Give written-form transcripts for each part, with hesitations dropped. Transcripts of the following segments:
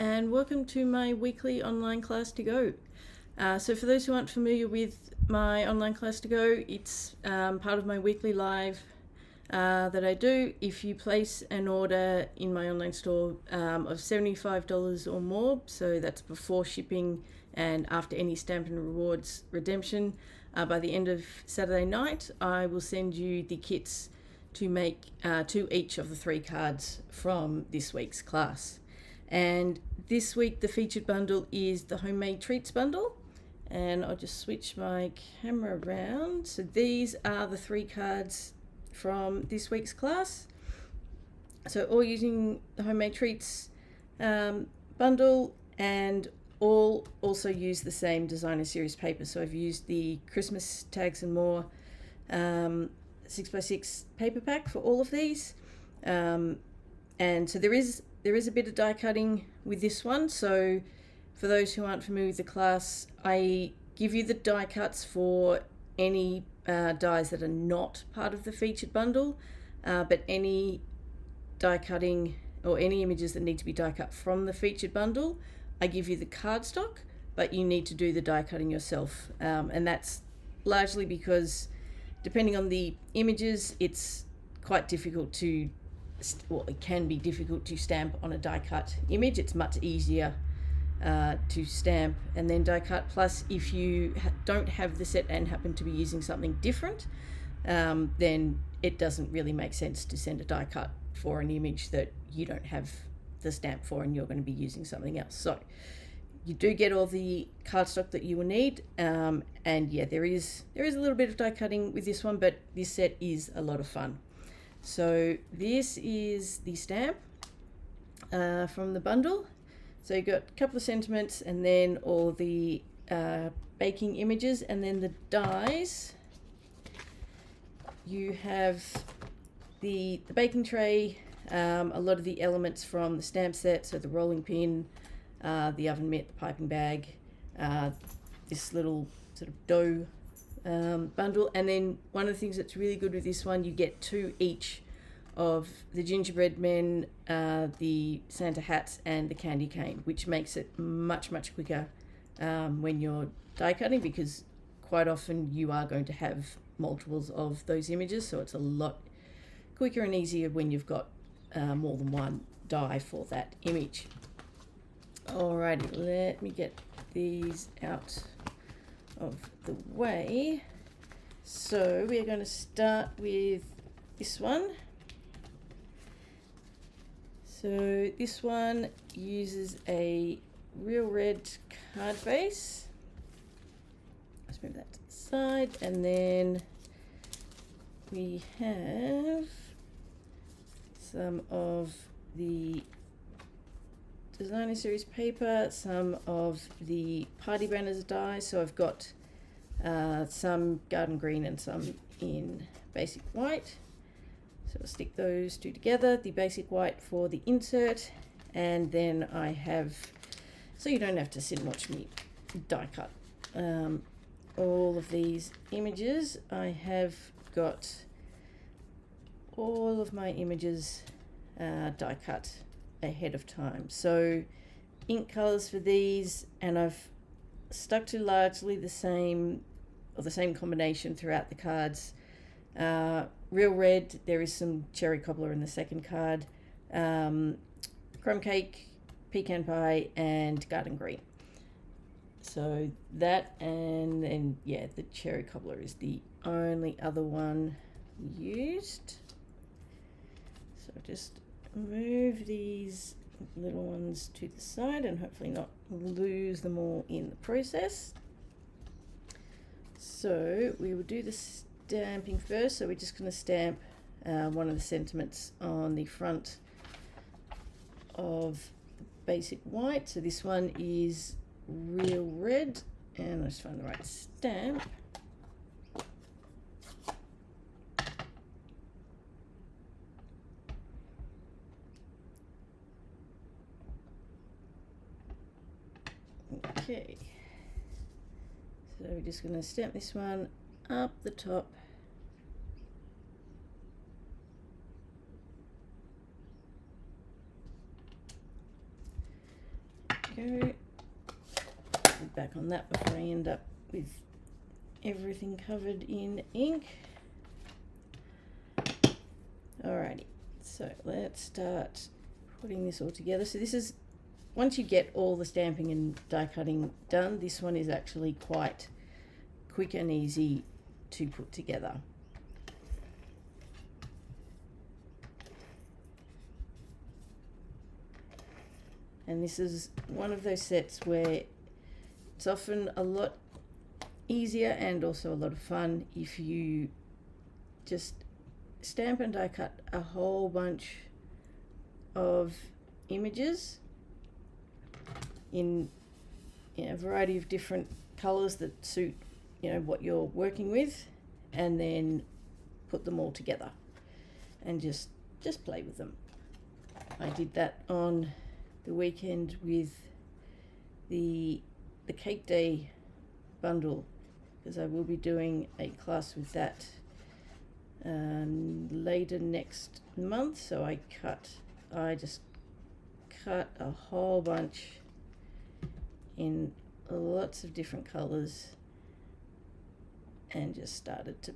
and welcome to my weekly online class to go. So for those who aren't familiar with my online class to go, it's part of my weekly live that I do. If you place an order in my online store of $75 or more, so that's before shipping and after any Stampin' Rewards redemption, by the end of Saturday night, I will send you the kits to make to each of the 3 cards from this week's class. And this week the featured bundle is the Homemade Treats bundle, and I'll just switch my camera around. So these are the 3 cards from this week's class, so all using the Homemade Treats bundle, and all also use the same designer series paper. So I've used the Christmas Tags and More 6x6 paper pack for all of these, and so there is a bit of die cutting with this one. So for those who aren't familiar with the class, I give you the die cuts for any dies that are not part of the featured bundle, but any die cutting or any images that need to be die cut from the featured bundle, I give you the cardstock, but you need to do the die cutting yourself, and that's largely because depending on the images, it's quite difficult to, well, it can be difficult to stamp on a die cut image. It's much easier to stamp and then die cut. Plus, if you don't have the set and happen to be using something different, then it doesn't really make sense to send a die cut for an image that you don't have the stamp for and you're going to be using something else. So you do get all the cardstock that you will need, and yeah, there is a little bit of die cutting with this one, but this set is a lot of fun. So this is the stamp from the bundle. So you've got a couple of sentiments and then all the baking images, and then the dies. You have the baking tray, a lot of the elements from the stamp set, so the rolling pin, the oven mitt, the piping bag, this little sort of dough bundle. And then one of the things that's really good with this one, you get 2 each of the gingerbread men, the Santa hats, and the candy cane, which makes it much quicker when you're die cutting, because quite often you are going to have multiples of those images, so it's a lot quicker and easier when you've got more than one die for that image. Alrighty, let me get these out of the way. So we are going to start with this one. So this one uses a Real Red card base. Let's move that to the side, and then we have some of the designer series paper, some of the party banners die. So I've got some garden green and some in basic white. So I'll stick those 2 together, the basic white for the insert, and then I have, so you don't have to sit and watch me die cut all of these images. I have got all of my images die cut ahead of time. So ink colors for these, and I've stuck to largely the same combination throughout the cards. Real Red, there is some cherry cobbler in the second card, crumb cake, pecan pie, and garden green. So that, and then yeah, the cherry cobbler is the only other one used. So just move these little ones to the side and hopefully not lose them all in the process. So we will do the stamping first. So we're just going to stamp one of the sentiments on the front of basic white. So this one is Real Red, and let's find the right stamp. Okay, so we're just going to stamp this one up the top. go. Back on that before I end up with everything covered in ink. Alrighty, so let's start putting this all together. So this is, once you get all the stamping and die cutting done, this one is actually quite quick and easy to put together. And this is one of those sets where it's often a lot easier and also a lot of fun if you just stamp and die cut a whole bunch of images in a variety of different colors that suit what you're working with, and then put them all together and just play with them. I did that on the weekend with the Cake Day bundle, because I will be doing a class with that later next month. So I just cut a whole bunch in lots of different colors and just started to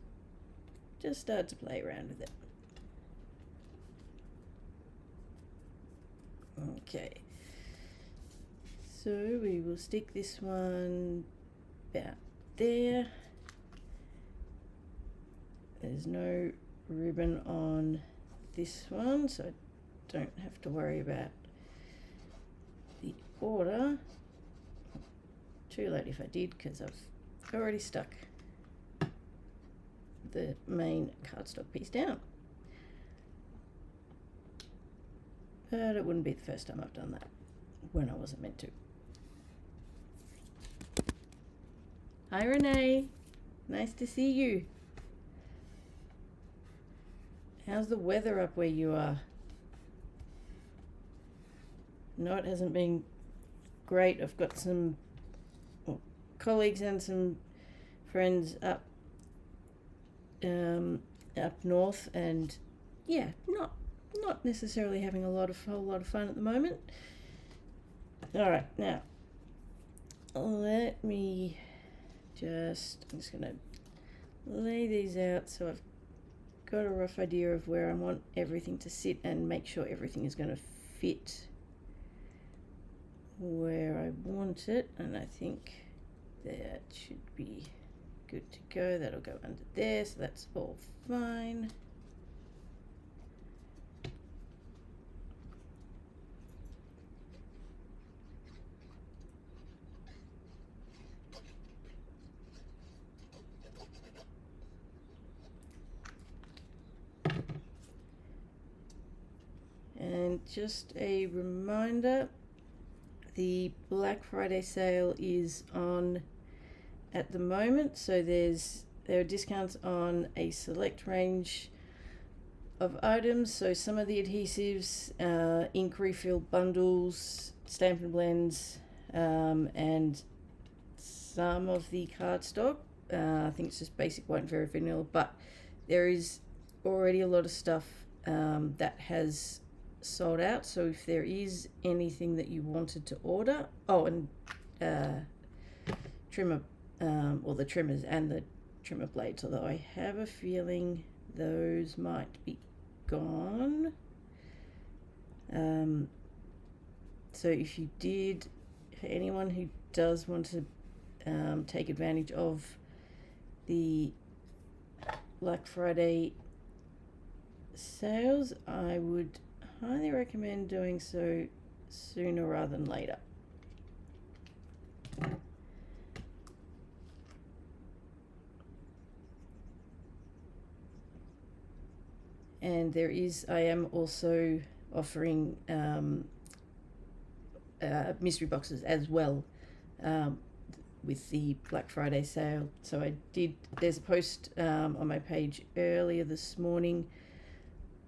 play around with it. Okay, so we will stick this one about there. There's no ribbon on this one, so I don't have to worry about the order. Too late if I did, because I've already stuck the main cardstock piece down. But it wouldn't be the first time I've done that when I wasn't meant to. Hi Renee, nice to see you. How's the weather up where you are? No, it hasn't been great. I've got some colleagues and some friends up north, and yeah, not necessarily having a whole lot of fun at the moment. All right, now let me I'm just gonna lay these out so I've got a rough idea of where I want everything to sit and make sure everything is going to fit where I want it, and I think that should be good to go. That'll go under there, so that's all fine. And just a reminder, the Black Friday sale is on at the moment, so there are discounts on a select range of items. So some of the adhesives, ink refill bundles, Stampin' Blends, and some of the cardstock. I think it's just basic white and very vanilla, but there is already a lot of stuff that has sold out. So if there is anything that you wanted to order, and trimmer, or the trimmers and the trimmer blades, although I have a feeling those might be gone. So if you did, for anyone who does want to take advantage of the Black Friday sales, I would highly recommend doing so sooner rather than later. And I am also offering mystery boxes as well with the Black Friday sale. So there's a post on my page earlier this morning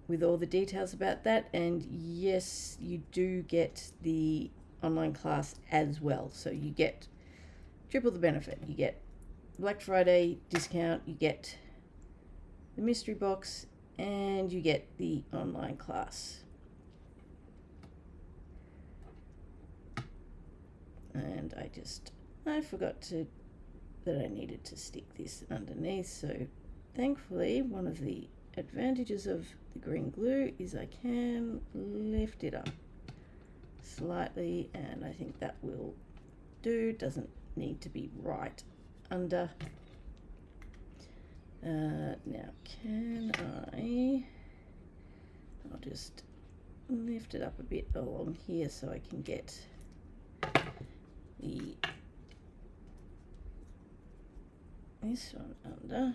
with all the details about that, and yes, you do get the online class as well, so you get triple the benefit. You get Black Friday discount, you get the mystery box, and you get the online class. and I forgot that I needed to stick this underneath. So thankfully, one of the advantages of the green glue is I can lift it up slightly, and I think that will do. Doesn't need to be right under. Now I'll just lift it up a bit along here so I can get this one under.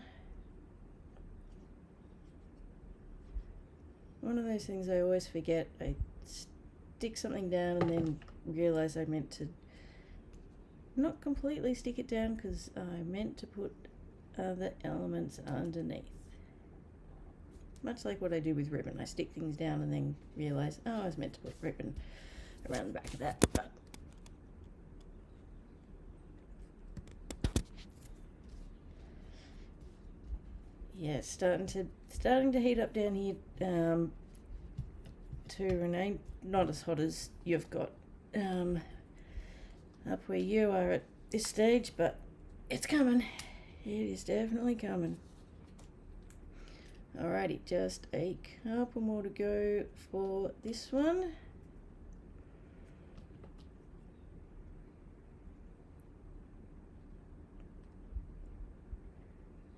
One of those things I always forget. I stick something down and then realize I meant to not completely stick it down because I meant to put other elements underneath. Much like what I do with ribbon. I stick things down and then realize, oh, I was meant to put ribbon around the back of that. But yeah, starting to heat up down here too, Renee. Not as hot as you've got up where you are at this stage, but it's coming. It is definitely coming. Alrighty, just a couple more to go for this one.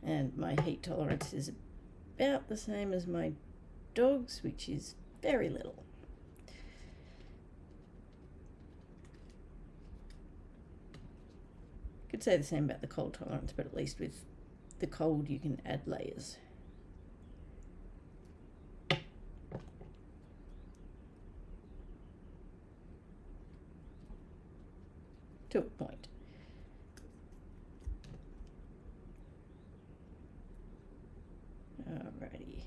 And my heat tolerance is about the same as my dog's, which is very little. Could say the same about the cold tolerance, but at least with the cold you can add layers. To a point. Alrighty.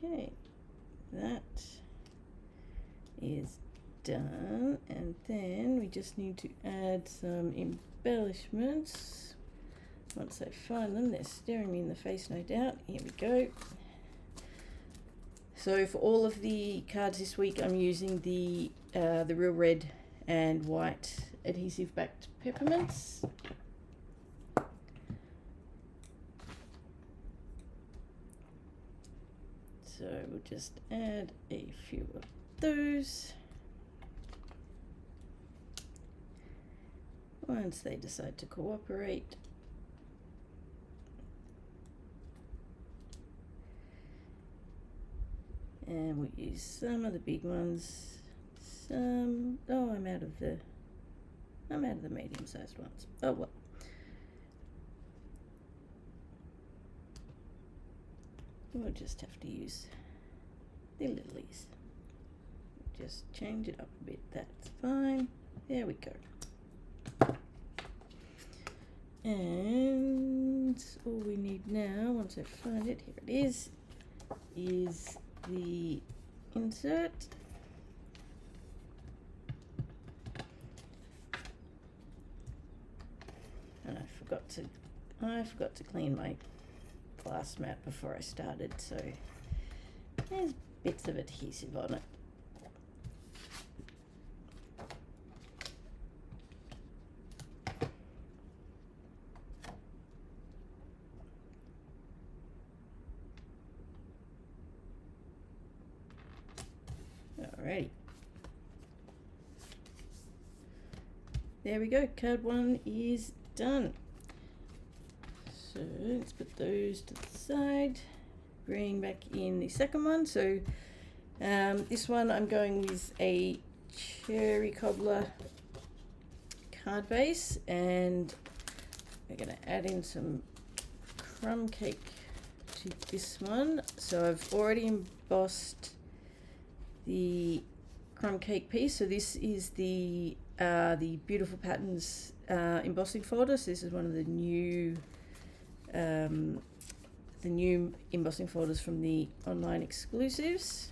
Okay, that is done, and then we just need to add some embellishments. Once I find them, they're staring me in the face, no doubt. Here we go. So for all of the cards this week, I'm using the Real Red and White adhesive backed peppermints. So we'll just add a few of those. Once they decide to cooperate. And we'll use some of the big ones. I'm out of the medium-sized ones. Oh well. We'll just have to use the lilies. Just change it up a bit, that's fine. There we go. And all we need now, once I find it, here it is the insert. And I forgot to clean my glass mat before I started, so there's bits of adhesive on it. Alrighty. There we go, card one is done. So let's put those to the side. Bring back in the second one. So this one I'm going with a cherry cobbler card base, and we're going to add in some crumb cake to this one. So I've already embossed the crumb cake piece. So this is the Beautiful Patterns embossing folder. So this is one of the new embossing folders from the online exclusives.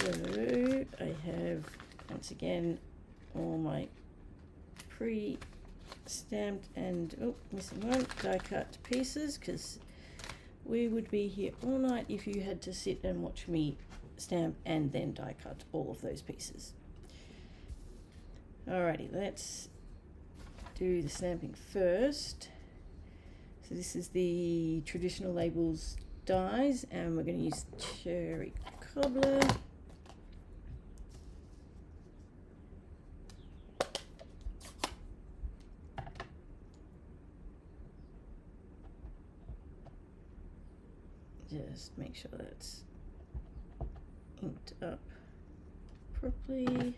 So I have, once again, all my pre-stamped and, oh, missing one, die cut pieces, because we would be here all night if you had to sit and watch me stamp and then die cut all of those pieces. Alrighty, let's do the stamping first. So this is the Traditional Labels dies, and we're going to use Cherry Cobbler. Just make sure that's inked up properly.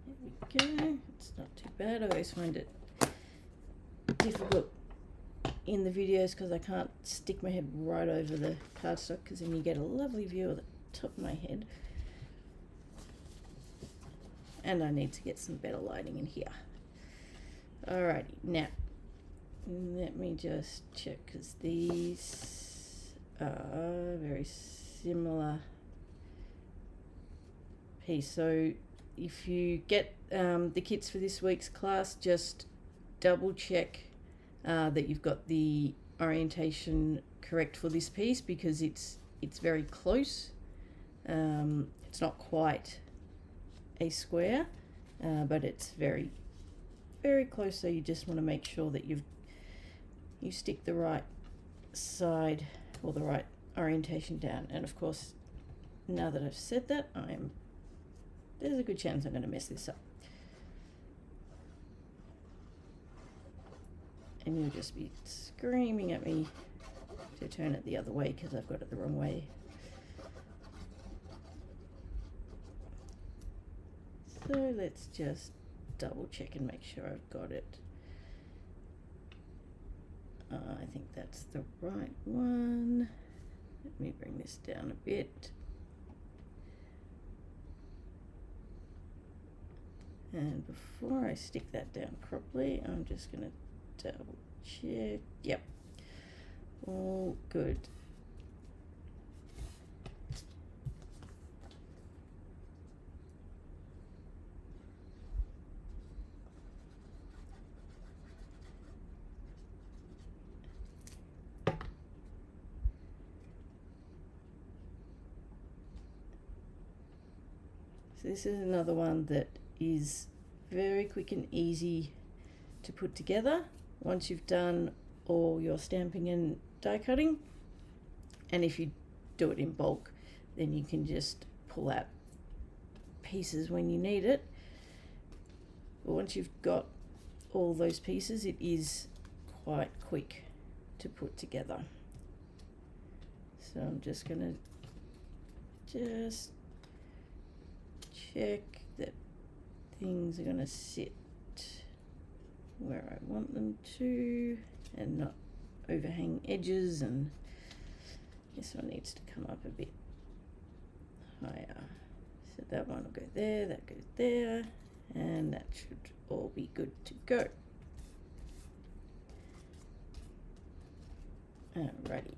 There we go. It's not too bad. I always find it difficult in the videos because I can't stick my head right over the cardstock, because then you get a lovely view of the top of my head. And I need to get some better lighting in here. Alrighty, now let me just check, because these are very similar piece. So if you get the kits for this week's class, just double check that you've got the orientation correct for this piece, because it's very close. It's not quite a square, but it's very, very close. So you just want to make sure that you stick the right side or the right orientation down. And of course, now that I've said that, there's a good chance I'm going to mess this up. And you'll just be screaming at me to turn it the other way because I've got it the wrong way. So let's just double check and make sure I've got it. I think that's the right one. Let me bring this down a bit. And before I stick that down properly, I'm just going to double check. Yep, all good. So this is another one that is very quick and easy to put together once you've done all your stamping and die cutting. And if you do it in bulk, then you can just pull out pieces when you need it. But once you've got all those pieces, it is quite quick to put together. So I'm just going to check that things are going to sit where I want them to and not overhang edges, and this one needs to come up a bit higher. So that one will go there, that goes there, and that should all be good to go. Alrighty.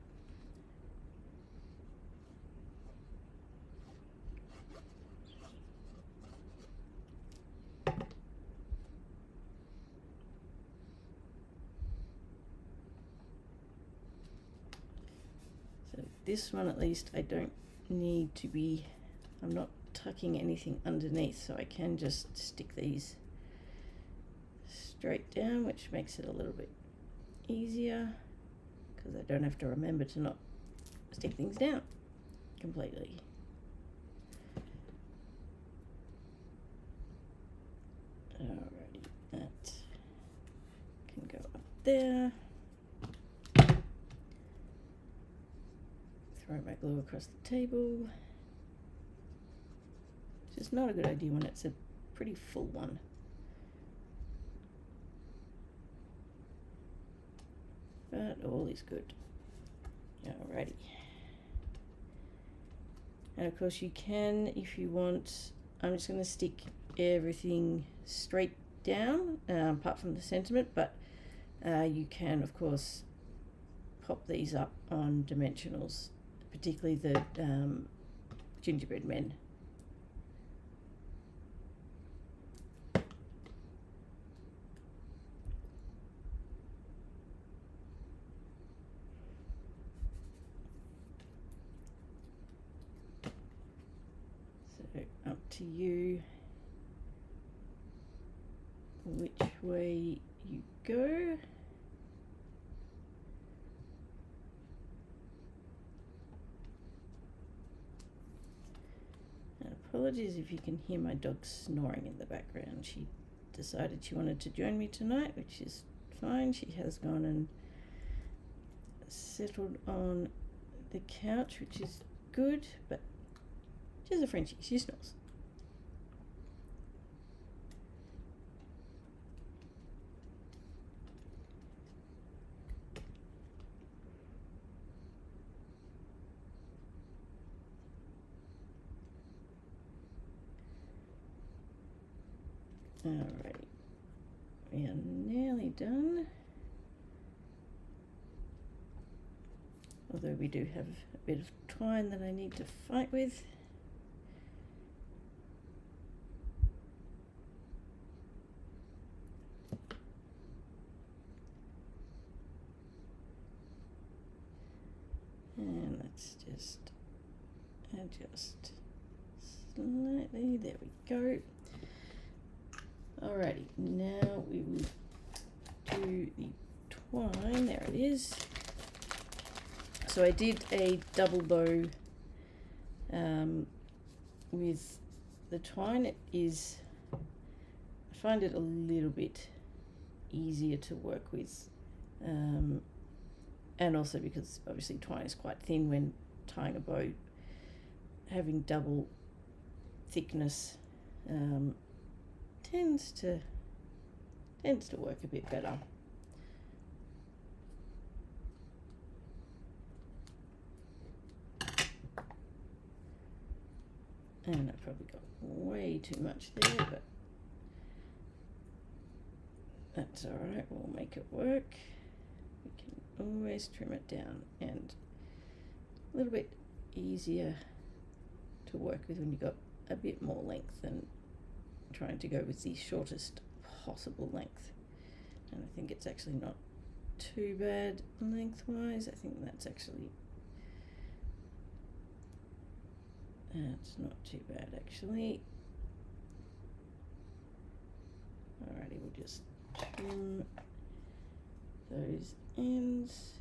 This one, at least, I don't need to be, I'm not tucking anything underneath, so I can just stick these straight down, which makes it a little bit easier because I don't have to remember to not stick things down completely. Alrighty, that can go up there. Throw my glue across the table. It's just not a good idea when it's a pretty full one. But all is good. Alrighty. And of course you can, if you want, I'm just going to stick everything straight down, apart from the sentiment, but you can of course pop these up on dimensionals, particularly the gingerbread men. So up to you which way you go. And apologies if you can hear my dog snoring in the background. She decided she wanted to join me tonight, which is fine. She has gone and settled on the couch, which is good, but she's a Frenchie, she snores. Alrighty, we are nearly done. Although we do have a bit of twine that I need to fight with. And let's just adjust slightly. There we go. Alrighty, now we will do the twine. There it is. So I did a double bow with the twine. It is, I find it a little bit easier to work with, and also because obviously twine is quite thin when tying a bow. Having double thickness tends to work a bit better. And I probably got way too much there, but that's all right, we'll make it work. We can always trim it down, and a little bit easier to work with when you've got a bit more length than trying to go with the shortest possible length. And I think it's actually not too bad lengthwise. I think that's actually, it's not too bad actually. Alrighty, we'll just trim those ends.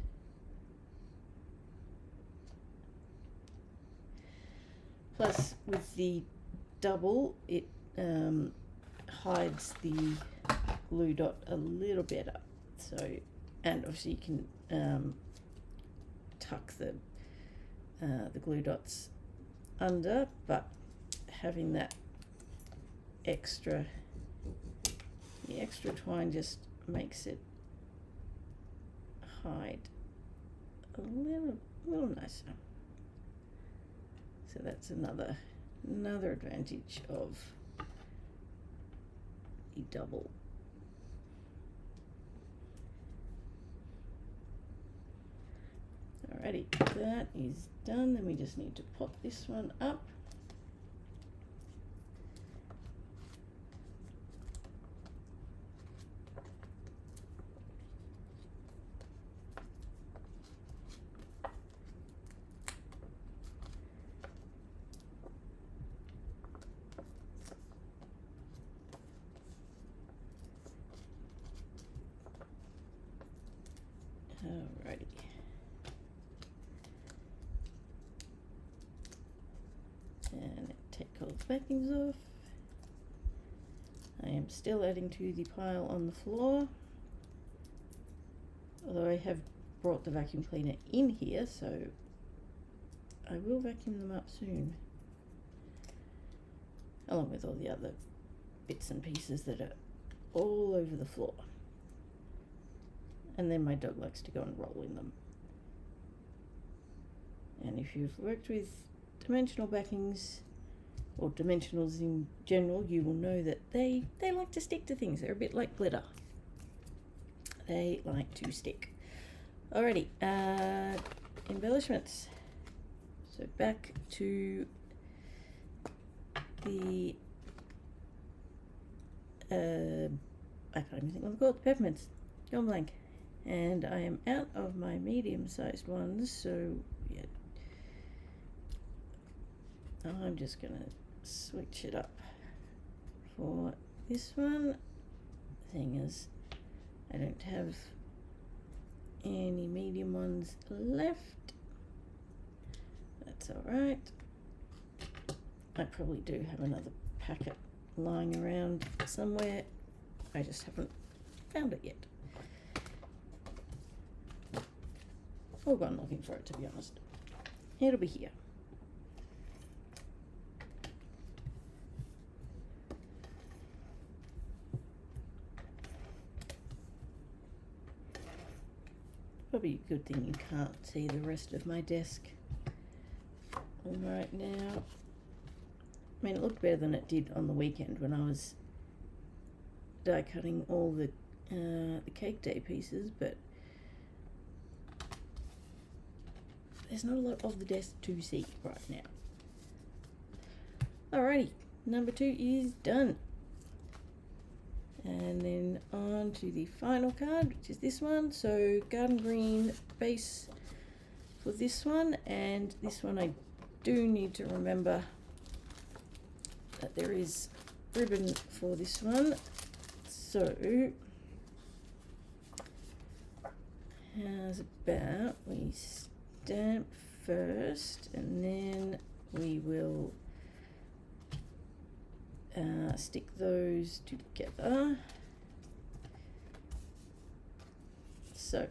Plus with the double, it hides the glue dot a little better. So, and obviously you can tuck the glue dots under, but having that extra, the extra twine just makes it hide a little nicer. So that's another advantage of the double. Alrighty, that is done. Then we just need to pop this one up. Alrighty. And take all the backings off. I am still adding to the pile on the floor, although I have brought the vacuum cleaner in here, so I will vacuum them up soon, along with all the other bits and pieces that are all over the floor. And then my dog likes to go and roll in them. And if you've worked with dimensional backings, or dimensionals in general, you will know that they like to stick to things. They're a bit like glitter. They like to stick. Alrighty, embellishments. So back to the I can't even think what they're called, peppermints. Gone blank. And I am out of my medium-sized ones, so yeah, I'm just gonna switch it up for this one. Thing is, I don't have any medium ones left. That's alright. I probably do have another packet lying around somewhere. I just haven't found it yet. Or gone looking for it, to be honest. It'll be here. Probably a good thing you can't see the rest of my desk right now. I mean, it looked better than it did on the weekend when I was die cutting all the cake day pieces, but there's not a lot of the desk to see right now. Alrighty, number 2 is done. And then on to the final card, which is this one. So garden green base for this one, and this one I do need to remember that there is ribbon for this one. So how's about we stamp first, and then we will stick those together. So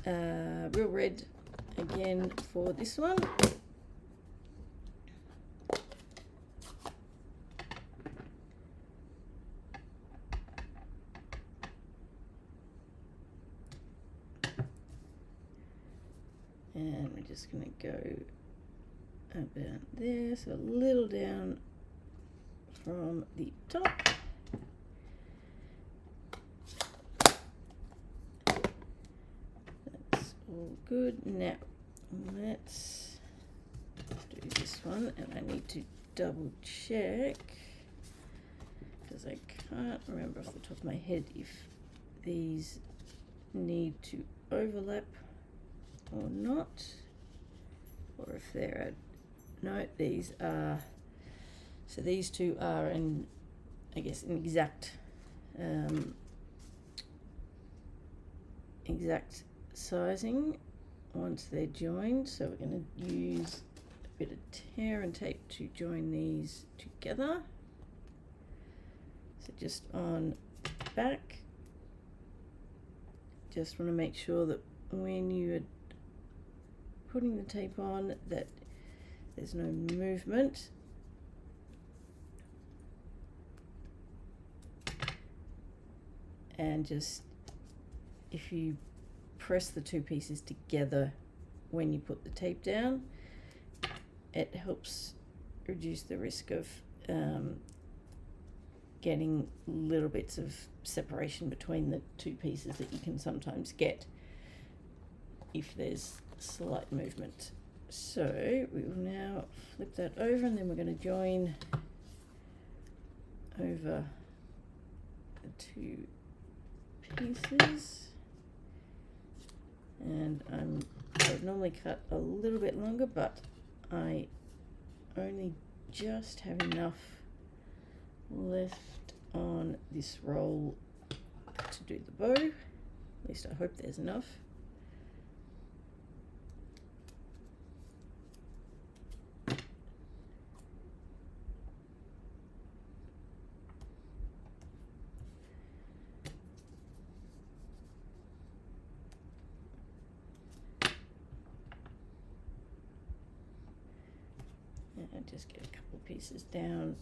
real red again for this one. And we're just going to go about there, so a little down from the top. That's all good. Now let's do this one, and I need to double check because I can't remember off the top of my head if these need to overlap or not, or if they're no, these are, so these two are in, I guess, an exact exact sizing once they're joined. So we're going to use a bit of tear and tape to join these together. So just on back, just want to make sure that when you are putting the tape on that there's no movement. And just, if you press the two pieces together when you put the tape down, it helps reduce the risk of getting little bits of separation between the two pieces that you can sometimes get if there's slight movement. So we will now flip that over, and then we're going to join over the two pieces. And I would normally cut a little bit longer, but I only just have enough left on this roll to do the bow. At least I hope there's enough. And just get a couple of pieces down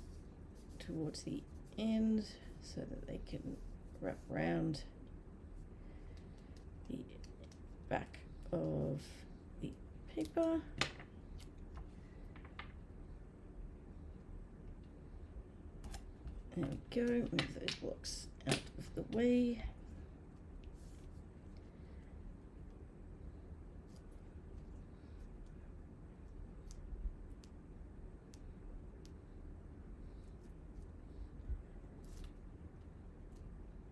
towards the end so that they can wrap around the back of the paper. There we go, move those blocks out of the way.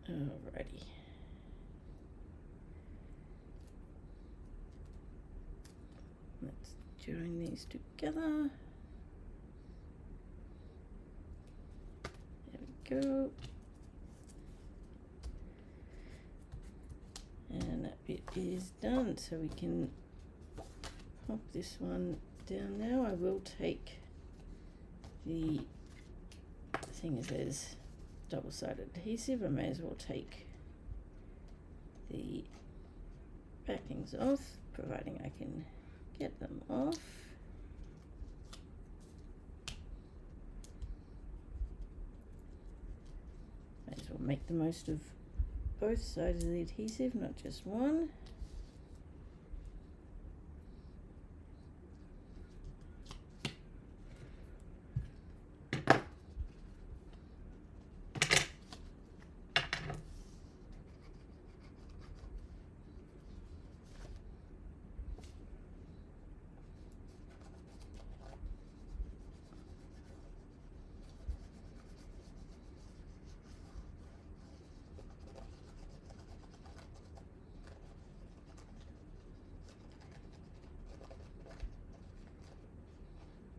Alrighty. Let's join these together. There we go. And that bit is done, so we can pop this one down now. I will take the thing is there's double-sided adhesive. I may as well take the backings off, providing I can get them off. May as well make the most of both sides of the adhesive, not just one.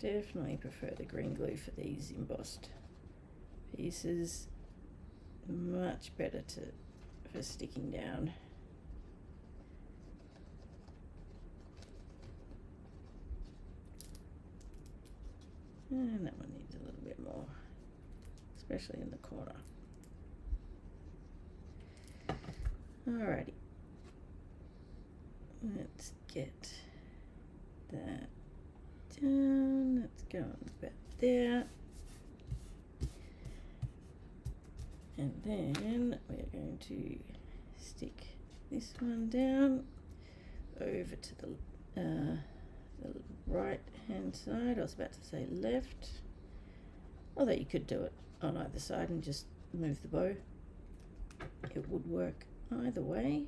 Definitely prefer the green glue for these embossed pieces. Much better for sticking down. And that one needs a little bit more, especially in the corner. Alrighty. Let's get that down. Let's go on about there. And then we're going to stick this one down over to the right hand side. I was about to say left, although you could do it on either side and just move the bow. It would work either way.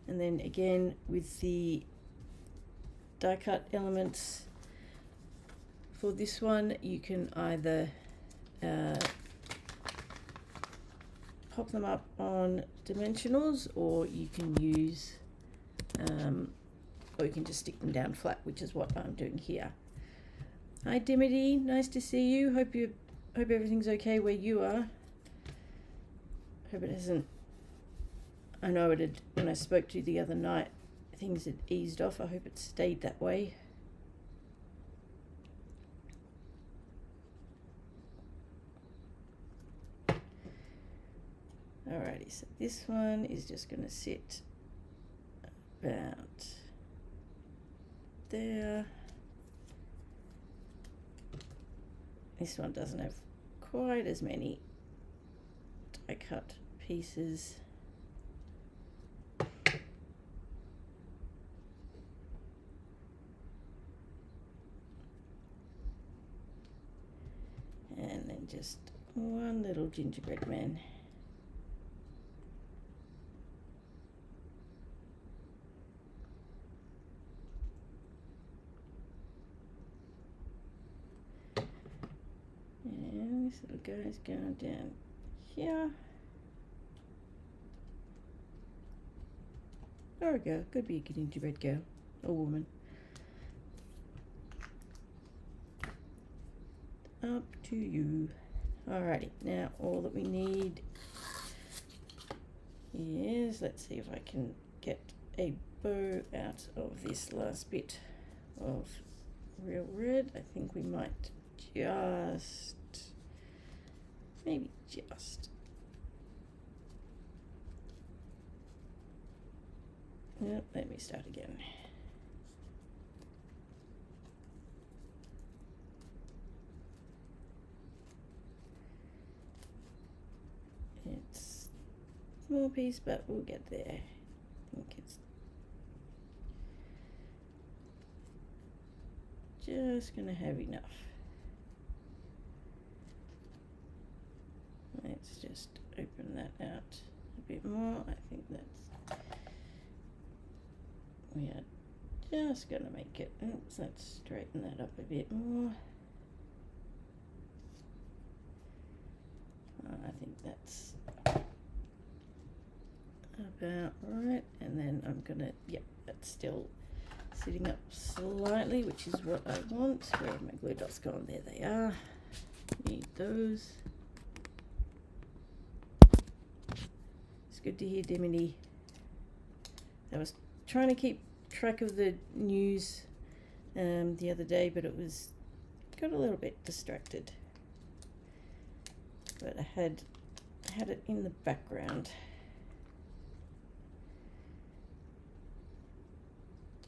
And then again with the die cut elements for this one, you can either pop them up on dimensionals, or you can use or you can just stick them down flat, which is what I'm doing here. Hi Dimity, nice to see you. Hope everything's okay where you are. Hope it hasn't, I know it had, when I spoke to you the other night, things had eased off. I hope it stayed that way. Alrighty, so this one is just going to sit about there. This one doesn't have quite as many die cut pieces. And then just one little gingerbread man. And this little guy's going down here. There we go. Could be a gingerbread girl or woman. Up to you. Alrighty, now all that we need is, let's see if I can get a bow out of this last bit of real red. I think we might just, maybe just. Yep, let me start again. It's a small piece, but we'll get there. I think it's just going to have enough. Let's just open that out a bit more. I think that's, we are just going to make it, oops, let's straighten that up a bit more. I think that's about right, and then I'm gonna, yep, that's still sitting up slightly, which is what I want. Where have my glue dots gone? There they are. Need those. It's good to hear Dimity. I was trying to keep track of the news the other day, but it was got a little bit distracted. But I had it in the background.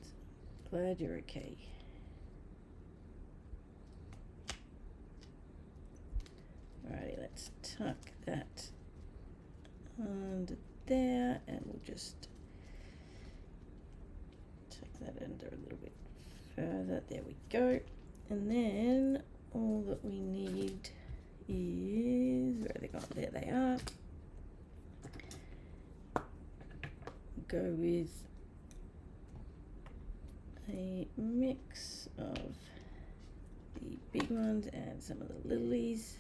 So, glad you're okay. Alrighty, let's tuck that under there, and we'll just tuck that under a little bit further. There we go. And then all that we need is, where are they gone? There they are. Go with a mix of the big ones and some of the lilies.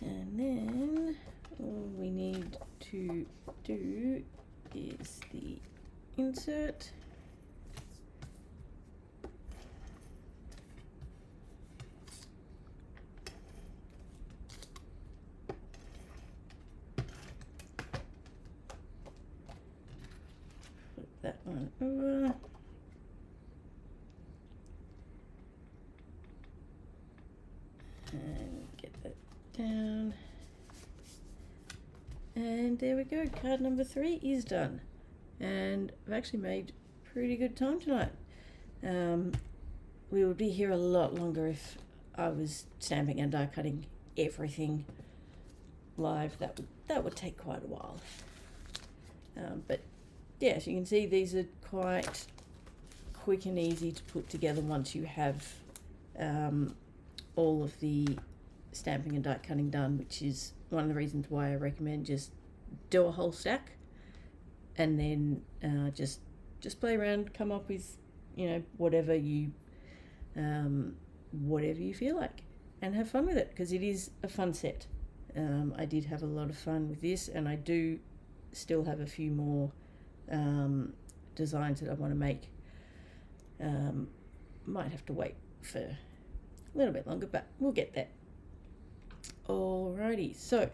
And then all we need to do is the insert. Flip that one over. And get that down. And there we go, card number 3 is done. And I've actually made pretty good time tonight. We would be here a lot longer if I was stamping and die cutting everything live. That would take quite a while. But yeah, as you can see, these are quite quick and easy to put together once you have all of the stamping and die cutting done, which is one of the reasons why I recommend just do a whole stack and then just play around, come up with, you know, whatever you feel like, and have fun with it, because it is a fun set. I did have a lot of fun with this, and I do still have a few more designs that I want to make. Might have to wait for a little bit longer, but we'll get there. Alrighty, so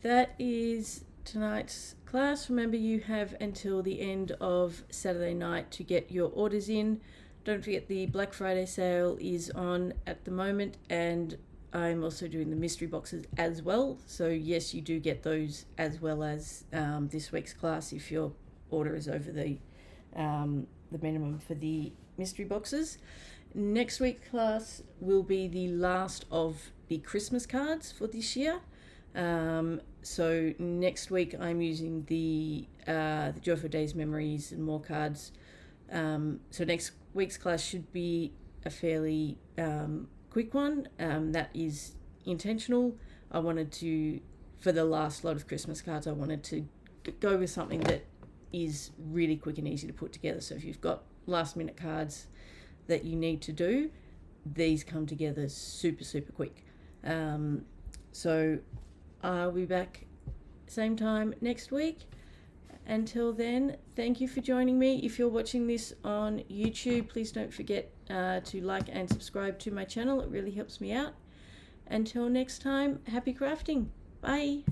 that is tonight's class. Remember, you have until the end of Saturday night to get your orders in. Don't forget the Black Friday sale is on at the moment, and I'm also doing the mystery boxes as well. So yes, you do get those as well as this week's class if your order is over the minimum for the mystery boxes. Next week's class will be the last of the Christmas cards for this year. So next week I'm using the Joyful Days Memories and more cards. So next week's class should be a fairly quick one. That is intentional. I wanted to, for the last lot of Christmas cards, I wanted to go with something that is really quick and easy to put together. So if you've got last minute cards that you need to do, these come together super quick. So I'll be back same time next week. Until then, thank you for joining me. If you're watching this on YouTube, please don't forget to like and subscribe to my channel. It really helps me out. Until next time, happy crafting. Bye.